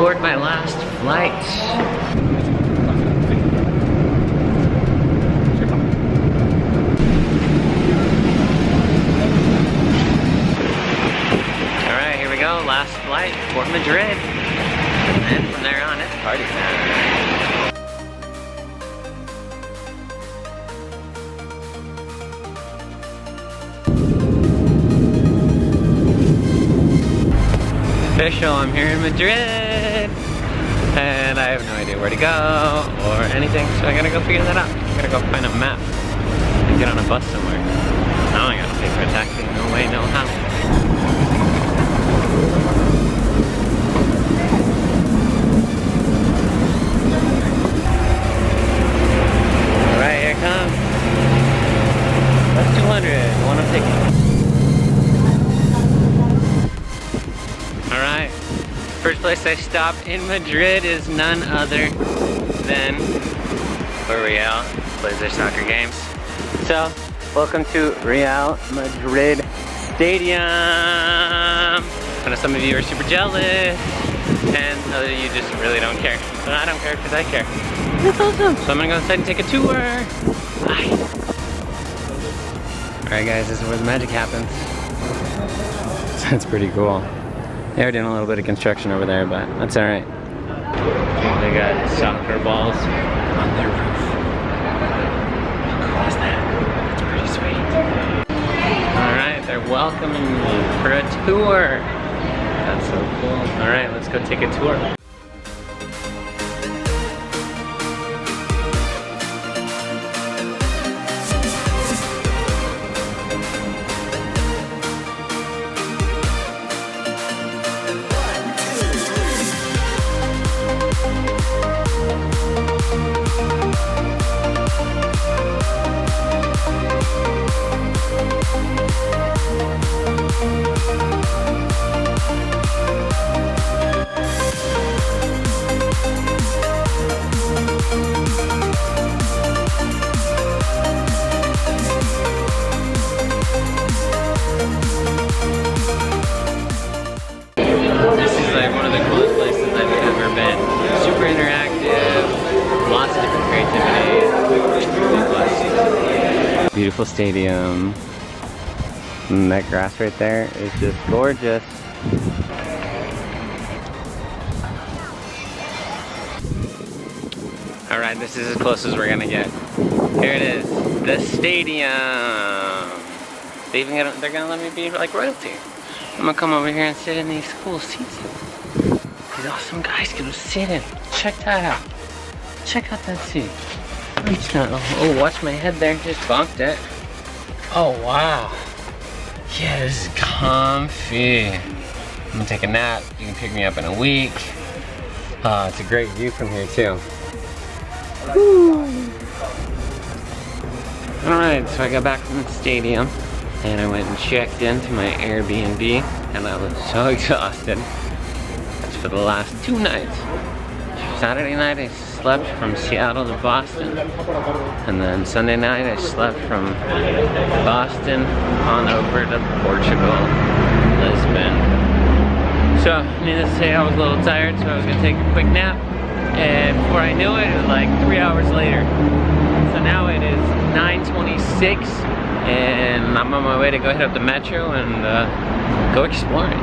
board my last flight. Alright, here we go. Last flight for Madrid. And then from there on, it's party time. Official, I'm here in Madrid, and I have no idea where to go or anything, so I gotta go figure that out. I gotta go find a map and get on a bus somewhere. Now I gotta pay for a taxi, no way, no how. Alright, here it comes. That's 200, the one I'm taking. Alright, first place I stopped in Madrid is none other than Real, plays their soccer games. So, welcome to Real Madrid Stadium. I know some of you are super jealous, and other of you just really don't care. But I don't care because I care. That's awesome. So I'm gonna go inside and take a tour. Bye. Alright guys, this is where the magic happens. That's pretty cool. They are doing a little bit of construction over there, but that's alright. They got soccer balls on their roof. How cool is that? That's pretty sweet. Alright, they're welcoming me for a tour. That's so cool. Alright, let's go take a tour. Beautiful stadium. And that grass right there is just gorgeous. Alright, this is as close as we're gonna get. Here it is, the stadium. They're gonna let me be like royalty. I'm gonna come over here and sit in these cool seats. These awesome guys can sit in. Check that out. Check out that seat. Oh, watch my head there, just bonked it. Oh, wow. Yeah, this is comfy. I'm gonna take a nap. You can pick me up in a week. It's a great view from here, too. Alright, so I got back from the stadium and I went and checked into my Airbnb and I was so exhausted. That's for the last 2 nights. Saturday night I slept from Seattle to Boston, and then Sunday night I slept from Boston on over to Portugal, Lisbon. So, needless to say, I was a little tired, so I was gonna take a quick nap, and before I knew it, it was like 3 hours later. So now it is 9:26, and I'm on my way to go hit up the metro and go exploring.